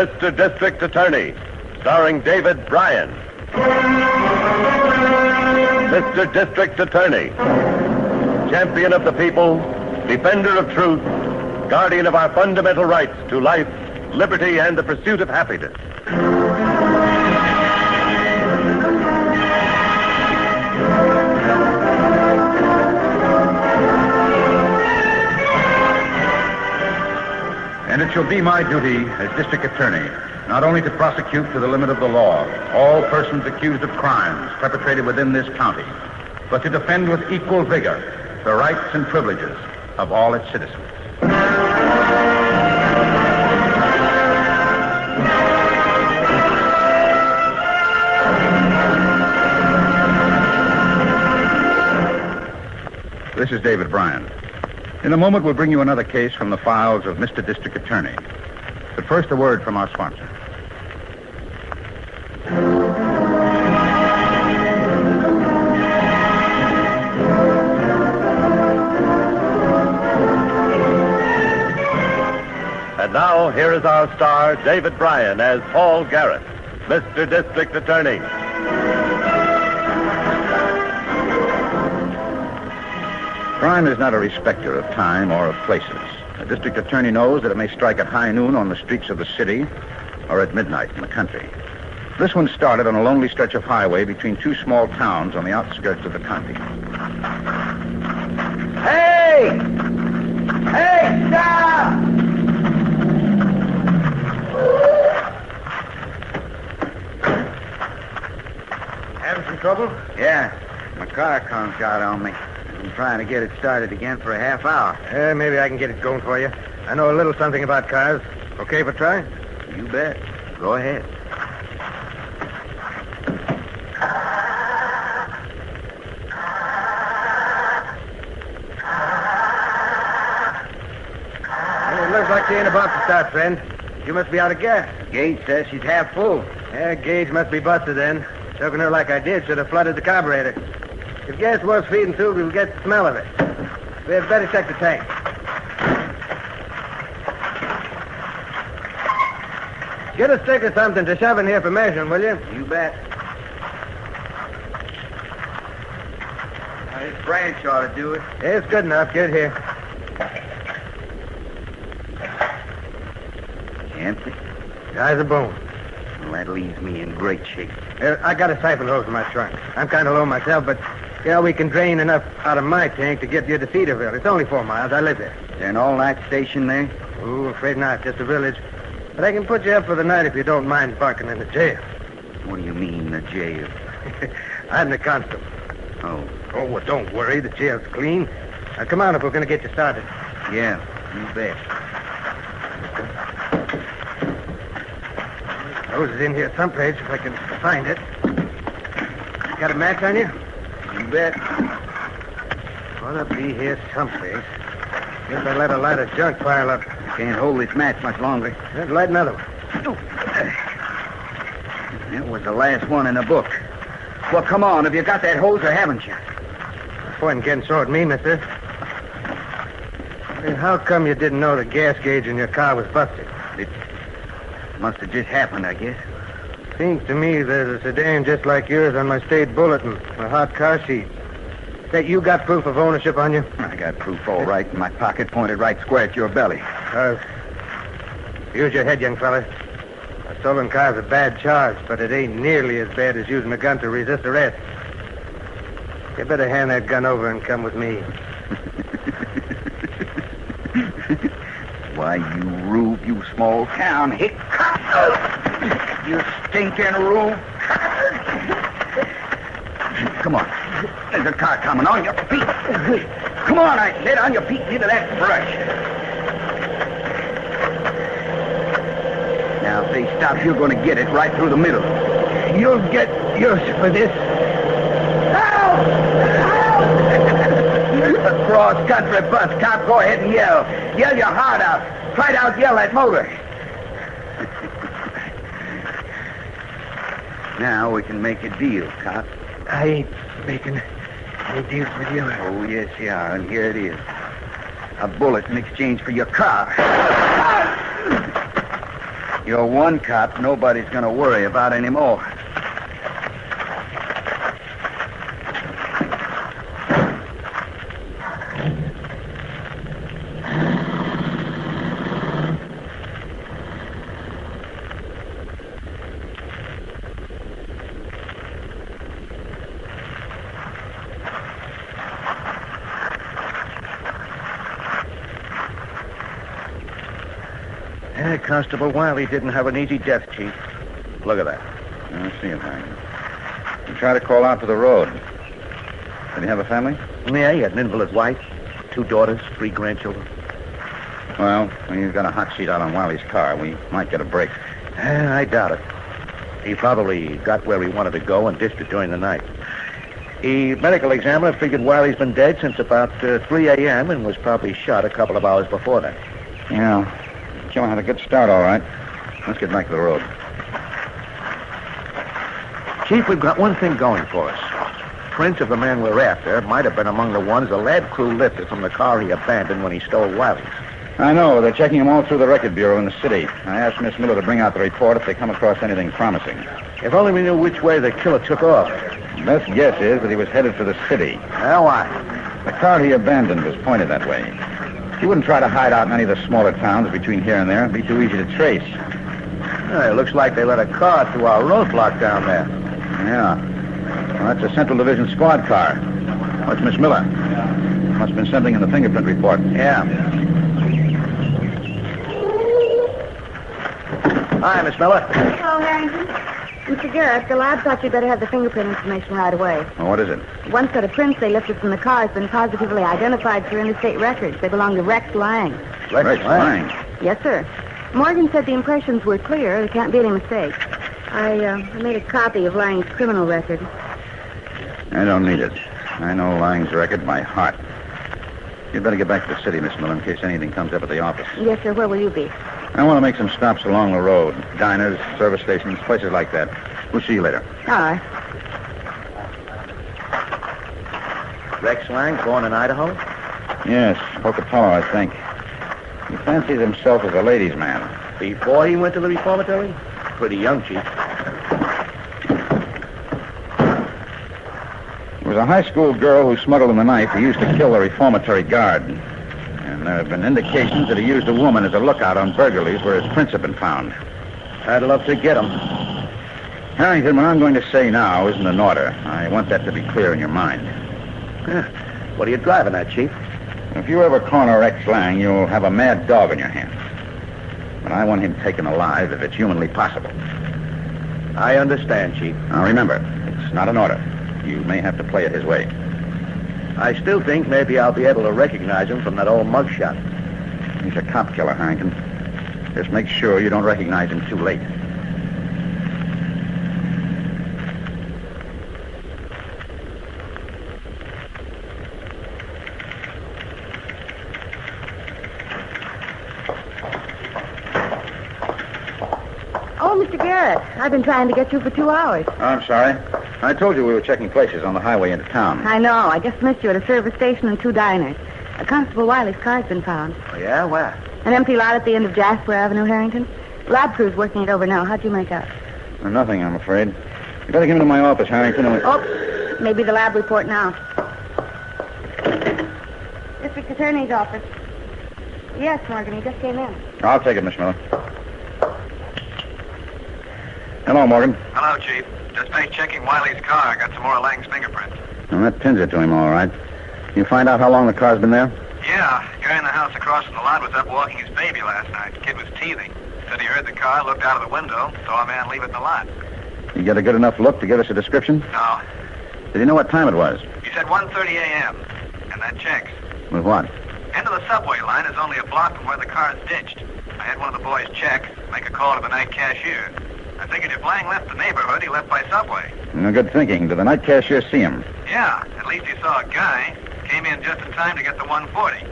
Mr. District Attorney, starring David Bryan. Mr. District Attorney, champion of the people, defender of truth, guardian of our fundamental rights to life, liberty, and the pursuit of happiness. And it shall be my duty as district attorney not only to prosecute to the limit of the law all persons accused of crimes perpetrated within this county, but to defend with equal vigor the rights and privileges of all its citizens. This is David Bryan. In a moment, we'll bring you another case from the files of Mr. District Attorney. But first, a word from our sponsor. And now, here is our star, David Bryan, as Paul Garrett, Mr. District Attorney. Crime is not a respecter of time or of places. A district attorney knows that it may strike at high noon on the streets of the city or at midnight in the country. This one started on a lonely stretch of highway between two small towns on the outskirts of the county. Hey! Hey, stop! Having some trouble? Yeah, my car conked out on me. I'm trying to get it started again for a half hour. Maybe I can get it going for you. I know a little something about cars. Okay for try? You bet. Go ahead. It looks like she ain't about to start, friend. You must be out of gas. Gage says she's half full. Gauge must be busted then. Choking her like I did should have flooded the carburetor. If gas was feeding through, we'll get the smell of it. We had better check the tank. Get a stick or something to shove in here for measuring, will you? You bet. This branch ought to do it. It's good enough. Get it here. Empty? Eyes a bone. Well, that leaves me in great shape. I got a siphon hose in my trunk. I'm kind of low myself, but we can drain enough out of my tank to get you to Cedarville. It's only 4 miles. I live there. Is there an all-night station there? Oh, afraid not. Just a village. But I can put you up for the night if you don't mind barking in the jail. What do you mean, the jail? I'm the constable. Oh. Oh, well, don't worry. The jail's clean. Now, come on if we're going to get you started. Yeah, you bet. Hose is in here someplace if I can find it. Got a match on you? You bet. Ought to be here someplace. Guess I let a lot of junk pile up. Can't hold this match much longer. Let's light another one. That was the last one in the book. Well, come on. Have you got that hose or haven't you? Point in getting so at me, mister. Hey, how come you didn't know the gas gauge in your car was busted? It must have just happened, I guess. Seems to me there's a sedan just like yours on my state bulletin, a hot car seat. That you got proof of ownership on you? I got proof all right in my pocket, pointed right square at your belly. Use your head, young fella. A stolen car's a bad charge, but it ain't nearly as bad as using a gun to resist arrest. You better hand that gun over and come with me. Why, you rube, you small town hick. You stinking rube. Come on. There's a car coming. On your feet. Come on, I said, on your feet into that brush. Now, if they stop, you're going to get it right through the middle. You'll get yours for this. Help! Help! A cross-country bus. Cop, go ahead and yell. Yell your heart out. Try to out-yell that motor. Now we can make a deal, Cop. I ain't making any deals with you. Oh, yes, you are, and here it is. A bullet in exchange for your car. You're one cop nobody's going to worry about anymore. Constable Wiley didn't have an easy death, Chief. Look at that. I see it, Hank. You tried to call out to the road. Did he have a family? Yeah, he had an invalid wife, 2 daughters, 3 grandchildren. Well, when you've got a hot seat out on Wiley's car, we might get a break. I doubt it. He probably got where he wanted to go and ditched it during the night. The medical examiner figured Wiley's been dead since about 3 a.m. and was probably shot a couple of hours before that. Yeah. Killer had a good start, all right. Let's get back to the road. Chief, we've got one thing going for us. Prints of the man we're after might have been among the ones the lab crew lifted from the car he abandoned when he stole Wiley's. I know. They're checking them all through the record bureau in the city. I asked Miss Miller to bring out the report if they come across anything promising. If only we knew which way the killer took off. Best guess is that he was headed for the city. Now why? The car he abandoned was pointed that way. He wouldn't try to hide out in any of the smaller towns between here and there. It'd be too easy to trace. It looks like they let a car through our roadblock down there. Yeah. Well, that's a Central Division squad car. What's Miss Miller? Must have been something in the fingerprint report. Yeah. Hi, Miss Miller. Hello, Harrington. Mr. Garrett, the lab thought you'd better have the fingerprint information right away. Well, what is it? One set of prints they lifted from the car has been positively identified through interstate records. They belong to Rex Lang. Rex Lang? Yes, sir. Morgan said the impressions were clear. There can't be any mistake. I made a copy of Lang's criminal record. I don't need it. I know Lang's record by heart. You'd better get back to the city, Miss Miller, in case anything comes up at the office. Yes, sir. Where will you be? I want to make some stops along the road. Diners, service stations, places like that. We'll see you later. All right. Rex Lang, born in Idaho? Yes, Pocatello, I think. He fancies himself as a ladies' man. Before he went to the reformatory? Pretty young, Chief. There was a high school girl who smuggled him a knife who used to kill the reformatory guard. And there have been indications that he used a woman as a lookout on burglaries where his prints have been found. I'd love to get him. Harrington, what I'm going to say now isn't in order. I want that to be clear in your mind. What are you driving at, Chief? If you ever corner Rex Lang, you'll have a mad dog in your hands. But I want him taken alive if it's humanly possible. I understand, Chief. Now, remember, it's not an order. You may have to play it his way. I still think maybe I'll be able to recognize him from that old mugshot. He's a cop killer, Harrington. Just make sure you don't recognize him too late. Oh, Mr. Garrett, I've been trying to get you for 2 hours. Oh, I'm sorry. I told you we were checking places on the highway into town. I know. I just missed you at a service station and 2 diners. Constable Wiley's car's been found. Oh, yeah? Where? An empty lot at the end of Jasper Avenue, Harrington. Lab crew's working it over now. How'd you make out? Nothing, I'm afraid. You better come into my office, Harrington. Oh, maybe the lab report now. District Attorney's office. Yes, Morgan, he just came in. I'll take it, Miss Miller. Hello, Morgan. Hello, Chief. Just finished checking Wiley's car. Got some more of Lang's fingerprints. Well, that pins it to him, all right. You find out how long the car's been there? Yeah, guy in the house across from the lot was up walking his baby last night. The kid was teething. Said he heard the car, looked out of the window, saw a man leave it in the lot. You get a good enough look to give us a description? No. Did he know what time it was? He said 1:30 a.m. And that checks. With what? End of the subway line is only a block from where the car is ditched. I had one of the boys check, make a call to the night cashier. I figured if Lang left the neighborhood, he left by subway. No, good thinking. Did the night cashier see him? Yeah, at least he saw a guy. Came in just in time to get the 140.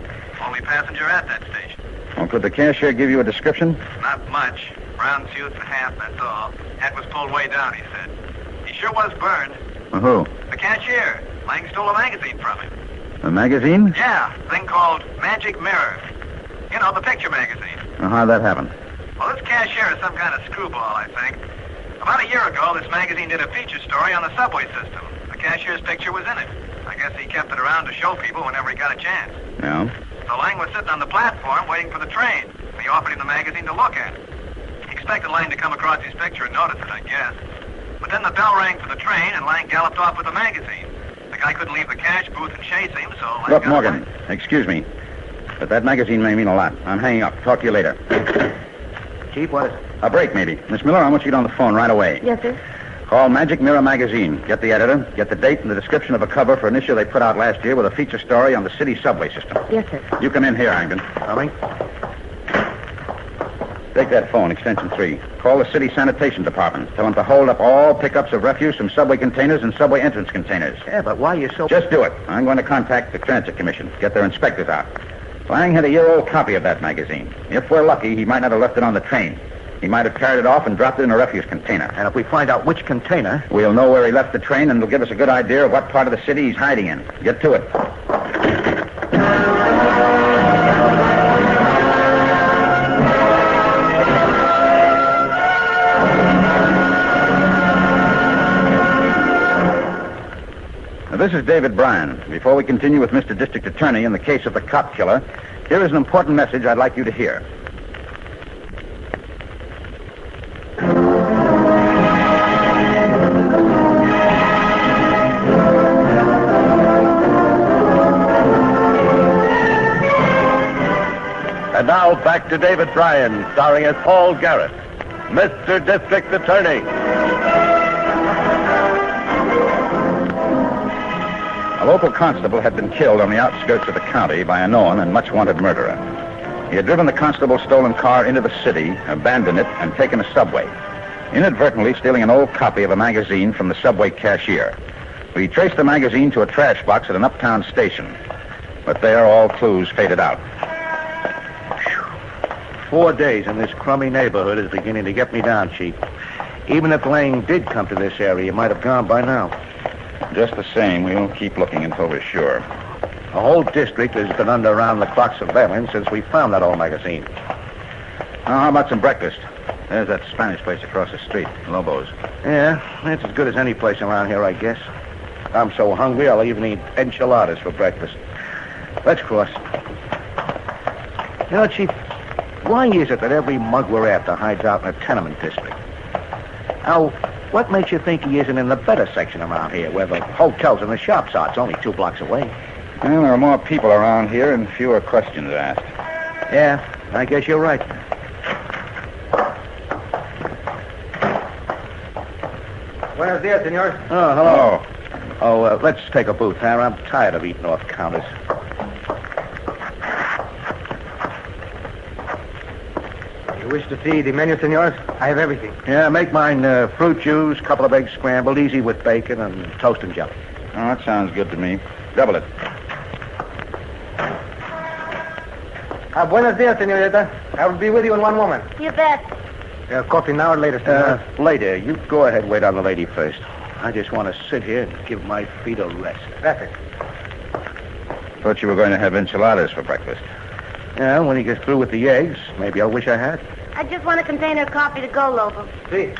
Only passenger at that station. Well, could the cashier give you a description? Not much. Brown suit and hat, that's all. Hat was pulled way down, he said. He sure was burned. Well, who? The cashier. Lang stole a magazine from him. A magazine? Yeah, thing called Magic Mirror. You know, the picture magazine. Well, how'd that happen? Well, this cashier cashier is some kind of screwball, I think. About a year ago, this magazine did a feature story on the subway system. The cashier's picture was in it. I guess he kept it around to show people whenever he got a chance. Yeah? So Lang was sitting on the platform waiting for the train. He offered him the magazine to look at. He expected Lang to come across his picture and notice it, I guess. But then the bell rang for the train, and Lang galloped off with the magazine. The guy couldn't leave the cash booth and chase him, so Lang Look, got Morgan, away. excuse me, but that magazine may mean a lot. I'm hanging up. Talk to you later. Chief, what is it? A break, maybe. Miss Miller, I want you to get on the phone right away. Yes, sir. Call Magic Mirror Magazine. Get the editor, get the date and the description of a cover for an issue they put out last year with a feature story on the city subway system. Yes, sir. You come in here, Harrington. Coming? Take that phone, extension 3. Call the city sanitation department. Tell them to hold up all pickups of refuse from subway containers and subway entrance containers. Yeah, but why are you so... Just do it. I'm going to contact the Transit Commission. Get their inspectors out. Lang had a year-old copy of that magazine. If we're lucky, he might not have left it on the train. He might have carried it off and dropped it in a refuse container. And if we find out which container... We'll know where he left the train, and it'll give us a good idea of what part of the city he's hiding in. Get to it. Now, this is David Bryan. Before we continue with Mr. District Attorney in the case of the cop killer, here is an important message I'd like you to hear. And now back to David Bryan, starring as Paul Garrett, Mr. District Attorney. A local constable had been killed on the outskirts of the county by a known and much-wanted murderer. He had driven the constable's stolen car into the city, abandoned it, and taken a subway, inadvertently stealing an old copy of a magazine from the subway cashier. We traced the magazine to a trash box at an uptown station, but there all clues faded out. 4 days in this crummy neighborhood is beginning to get me down, Chief. Even if Lang did come to this area, he might have gone by now. Just the same, we'll keep looking until we're sure. The whole district has been under around-the-clock surveillance since we found that old magazine. Now, how about some breakfast? There's that Spanish place across the street, Lobo's. Yeah, that's as good as any place around here, I guess. I'm so hungry, I'll even eat enchiladas for breakfast. Let's cross. You know, Chief, why is it that every mug we're after hides out in a tenement district? Now, what makes you think he isn't in the better section around here, where the hotels and the shops are? It's only 2 blocks away. Well, there are more people around here and fewer questions asked. Yeah, I guess you're right. Buenos dias, senor. Oh, hello. Oh, let's take a booth, huh? I'm tired of eating off counters. You wish to see the menu, senor? I have everything. Yeah, make mine fruit juice, couple of eggs scrambled, easy with bacon, and toast and jelly. Oh, that sounds good to me. Double it. Buenos dias, senorita. I will be with you in one moment. You bet. Coffee now or later, senor? Later. You go ahead, wait on the lady first. I just want to sit here and give my feet a rest. Gracias. Thought you were going to have enchiladas for breakfast. Yeah, when he gets through with the eggs, maybe I'll wish I had. I just want a container of coffee to go, Lobo. See.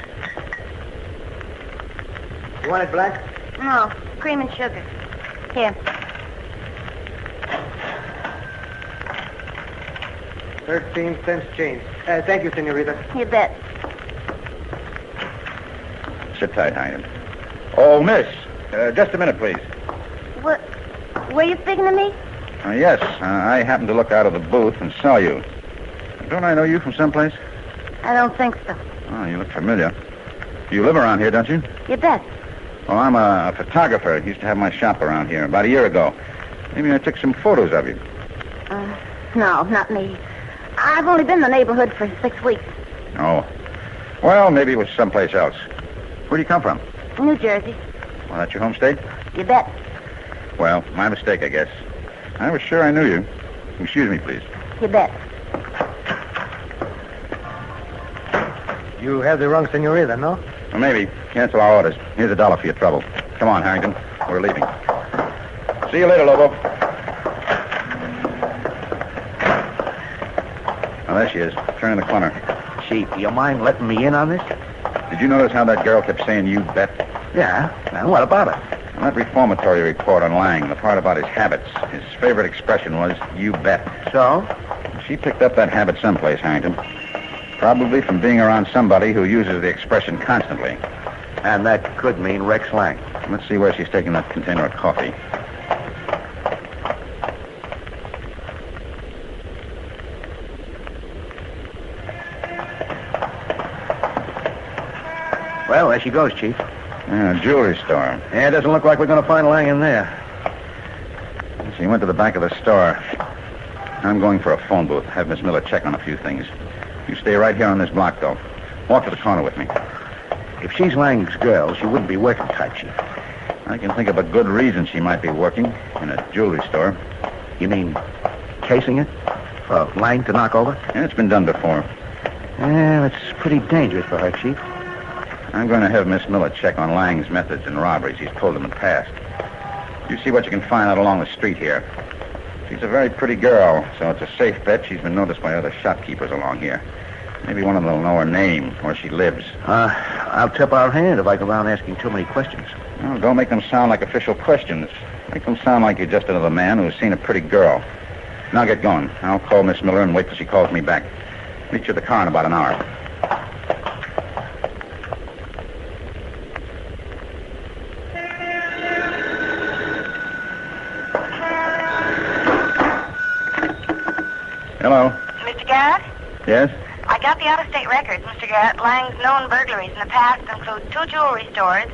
You want it black? No, cream and sugar. Here. 13 cents change. Thank you, senorita. You bet. Sit tight, Hyman. Oh, miss. Just a minute, please. What? Were you speaking to me? Yes, I happened to look out of the booth and saw you. Don't I know you from someplace? I don't think so. Oh, you look familiar. You live around here, don't you? You bet. Well, I'm a photographer. Used to have my shop around here about a year ago. Maybe I took some photos of you. No, not me. I've only been in the neighborhood for 6 weeks. Oh. Well, maybe it was someplace else. Where do you come from? New Jersey. Well, that's your home state? You bet. Well, my mistake, I guess. I was sure I knew you. Excuse me, please. You bet. You have the wrong senorita, no? Well, maybe. Cancel our orders. Here's $1 for your trouble. Come on, Harrington. We're leaving. See you later, Lobo. Oh, there she is. Turning the corner. Chief, do you mind letting me in on this? Did you notice how that girl kept saying, "you bet"? Yeah. Now, what about it? On that reformatory report on Lang, the part about his habits, his favorite expression was, "you bet." So? She picked up that habit someplace, Harrington. Probably from being around somebody who uses the expression constantly. And that could mean Rex Lang. Let's see where she's taking that container of coffee. Well, there she goes, Chief. Yeah, a jewelry store. Yeah, it doesn't look like we're going to find Lang in there. She went to the back of the store. I'm going for a phone booth. Have Miss Miller check on a few things. You stay right here on this block, though. Walk to the corner with me. If she's Lang's girl, she wouldn't be working tight, Chief. I can think of a good reason she might be working in a jewelry store. You mean casing it? For Lang to knock over? Yeah, it's been done before. Yeah, it's pretty dangerous for her, Chief. I'm going to have Miss Miller check on Lang's methods in robberies. He's pulled them in the past. You see what you can find out along the street here. She's a very pretty girl, so it's a safe bet she's been noticed by other shopkeepers along here. Maybe one of them will know her name, where she lives. I'll tip our hand if I go around asking too many questions. Well, don't make them sound like official questions. Make them sound like you're just another man who's seen a pretty girl. Now get going. I'll call Miss Miller and wait till she calls me back. Meet you at the car in about an hour. Hello. Mr. Garrett? Yes? I got the out-of-state records, Mr. Garrett. Lang's known burglaries in the past include 2 jewelry stores,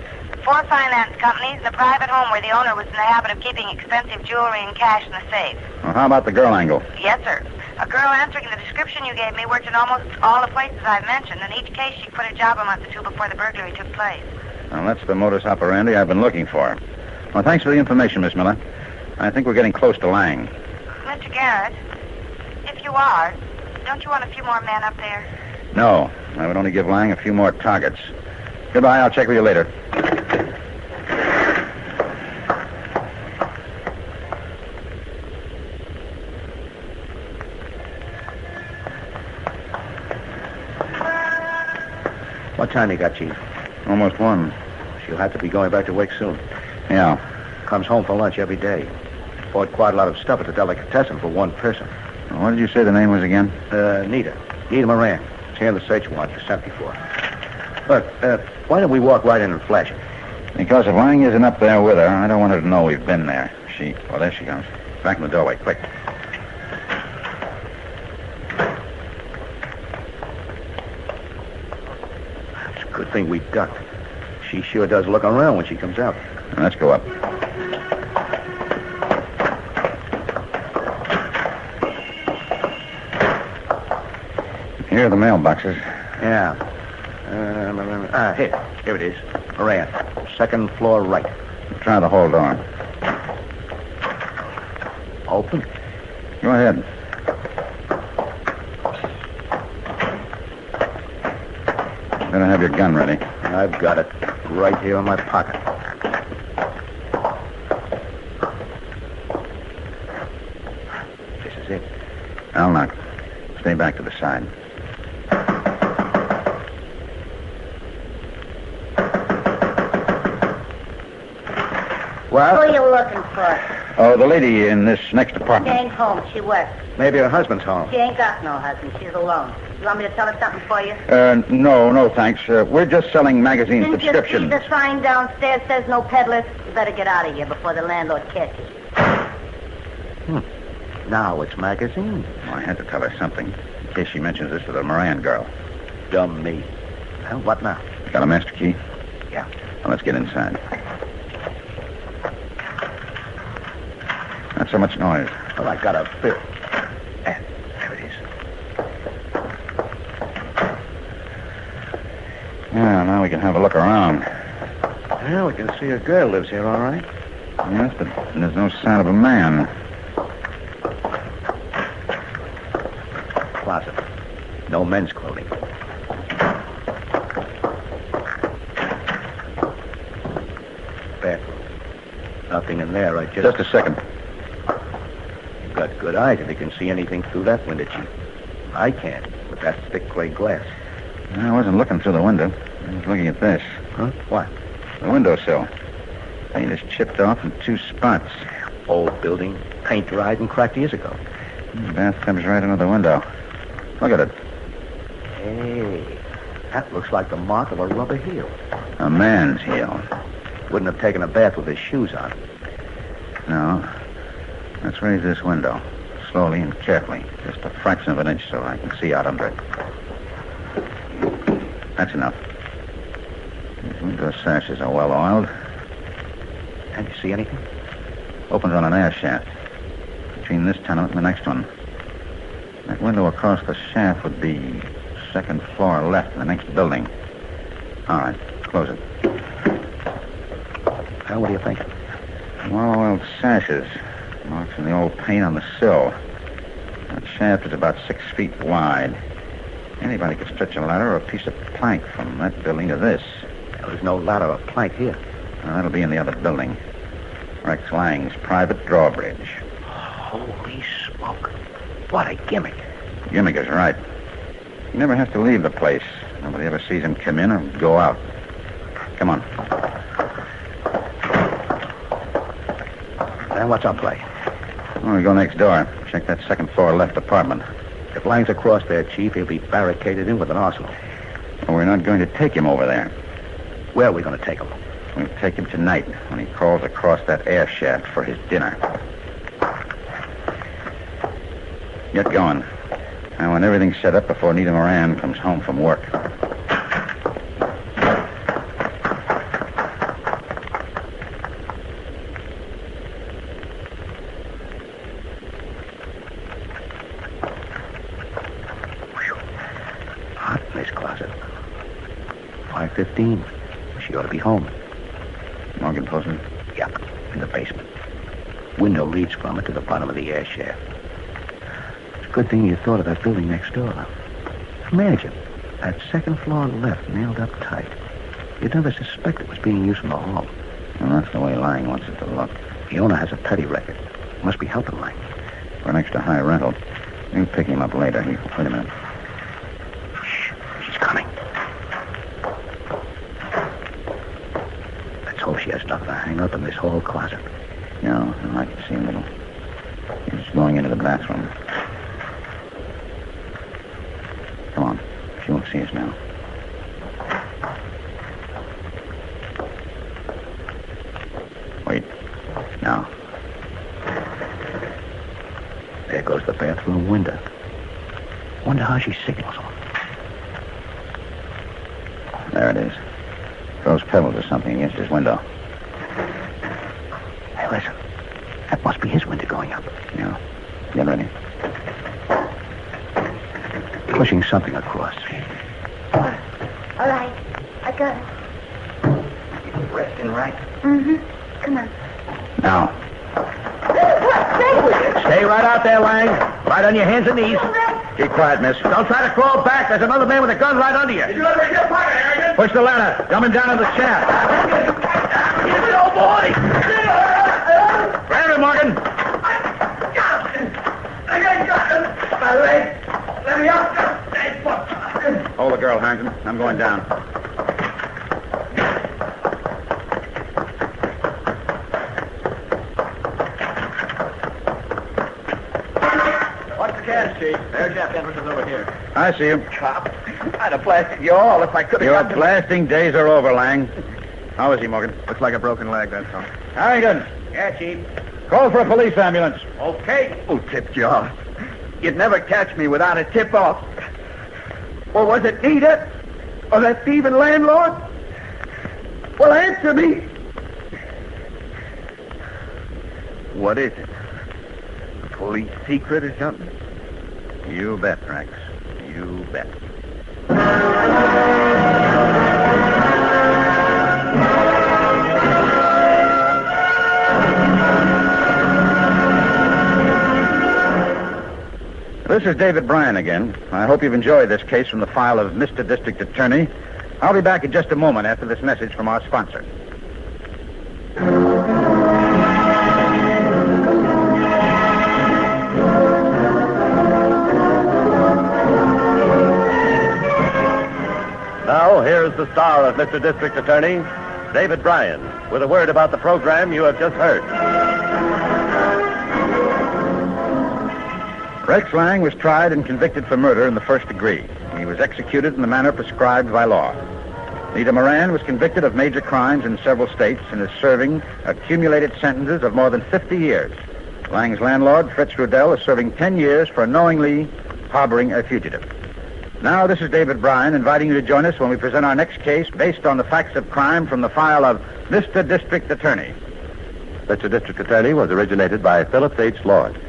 4 finance companies, and a private home where the owner was in the habit of keeping expensive jewelry and cash in the safe. Well, how about the girl angle? Yes, sir. A girl answering the description you gave me worked in almost all the places I've mentioned. In each case, she quit a job a month or 2 before the burglary took place. Well, that's the modus operandi I've been looking for. Well, thanks for the information, Miss Miller. I think we're getting close to Lang. Mr. Garrett, if you are, don't you want a few more men up there? No, I would only give Lang a few more targets. Goodbye, I'll check with you later. What time you got, Chief? Almost 1. She'll have to be going back to work soon. Yeah. Comes home for lunch every day. Bought quite a lot of stuff at the delicatessen for one person. What did you say the name was again? Nita Moran. It's here in the search warrant for 74. Look, why don't we walk right in and flash it? Because if Lang isn't up there with her, I don't want her to know we've been there. Well, there she comes. Back in the doorway, quick. It's a good thing we ducked. She sure does look around when she comes out. Let's go up. Here are the mailboxes. Yeah. Here it is. Moran. 2nd floor right. Try the hall door. Open. Go ahead. Better have your gun ready. I've got it right here in my pocket. This is it. I'll knock. Stay back to the side. Who are you looking for? Oh, the lady in this next apartment. She ain't home. She works. Maybe her husband's home. She ain't got no husband. She's alone. You want me to tell her something for you? No, thanks. We're just selling magazine Didn't subscriptions. you see the sign downstairs says no peddlers? You better get out of here before the landlord catches you. Now it's magazine. Well, I had to tell her something, in case she mentions this to the Moran girl. Dumb me. Well, what now? Got a master key? Yeah. Well, let's get inside. Not so much noise. Well, I got a bill. There it is. Yeah, now we can have a look around. Well, we can see a girl lives here, all right. Yes, but there's no sign of a man. Closet. No men's clothing. Bathroom. Nothing in there. Just a second. You've got good eyes if you can see anything through that window, Chief. I can't with that thick gray glass. I wasn't looking through the window. I was looking at this. Huh? What? The windowsill. Paint is chipped off in 2 spots. Old building, paint dried and cracked years ago. The bathtub's right under the window. Look at it. Hey, that looks like the mark of a rubber heel. A man's heel. Wouldn't have taken a bath with his shoes on. No. Let's raise this window. Slowly and carefully. Just a fraction of an inch so I can see out under it. That's enough. These window sashes are well oiled. Can't you see anything? Opens on an air shaft. Between this tenement and the next one. That window across the shaft would be 2nd floor left in the next building. All right, close it. Well, what do you think? Well-oiled sashes. Marks in the old paint on the sill. That shaft is about 6 feet wide. Anybody could stretch a ladder or a piece of plank from that building to this. There's no ladder or plank here. Well, that'll be in the other building. Rex Lang's private drawbridge. Holy smoke. What a gimmick. Gimmick is right. He never has to leave the place. Nobody ever sees him come in or go out. Come on. Now, what's our play? Well, we go next door. Check that 2nd floor left apartment. If Lang's across there, Chief, he'll be barricaded in with an arsenal. Well, we're not going to take him over there. Where are we going to take him? We'll take him tonight when he crawls across that air shaft for his dinner. Get going. I want everything set up before Nita Moran comes home from work. Hot in this closet. 5:15. She ought to be home. Morgan posted? Yep, in the basement. Window leads from it to the bottom of the air shaft. It's a good thing you thought of that building next door. Imagine, that 2nd floor left nailed up tight. You'd never suspect it was being used from the hall. Well, that's the way Lang wants it to look. The owner has a petty record. Must be helping Lang. For an extra high rental. We'll pick him up later. Wait a minute. Shh, she's coming. Let's hope she has nothing to hang up in this whole closet. No, I can see a little. He's going into the bathroom. Come on. She won't see us now. Wait. Now. There goes the bathroom window. Wonder how she signals them. There it is. Throws pebbles or something against his window. Hey, listen. That must be his window going up. Yeah. Get ready. Pushing something across. All right. I got it. Resting right? Mm-hmm. Come on. Now. Stay right out there, Lang. Right on your hands and knees. Keep quiet, miss. Don't try to crawl back. There's another man with a gun right under you. Did you let me get pocket, Harrigan? Push the ladder. Dump him down in the shaft. Get it, old boy! Grab him, Morgan. I got him. My leg. Let me up. Hold the girl, Harrington. I'm going down. What's the gas, Chief? Air shaft entrance is over here. I see you. Chop. I'd have blasted you all if I could have Your got them. blasting days are over, Lang. How is he, Morgan? Looks like a broken leg, that's all. Harrington, Yeah, Chief. call for a police ambulance. Okay. Who tipped you off? You'd never catch me without a tip-off. Or was it Nita? Or that thieving landlord? Well, answer me. What is it? A police secret or something? You bet, Rex. You bet. This is David Bryan again. I hope you've enjoyed this case from the file of Mr. District Attorney. I'll be back in just a moment after this message from our sponsor. here's the star of Mr. District Attorney, David Bryan, with a word about the program you have just heard. Rex Lang was tried and convicted for murder in the first degree. He was executed in the manner prescribed by law. Nita Moran was convicted of major crimes in several states and is serving accumulated sentences of more than 50 years. Lang's landlord, Fritz Rudell, is serving 10 years for knowingly harboring a fugitive. Now, this is David Bryan inviting you to join us when we present our next case based on the facts of crime from the file of Mr. District Attorney. Mr. District Attorney was originated by Phillips H. Lord.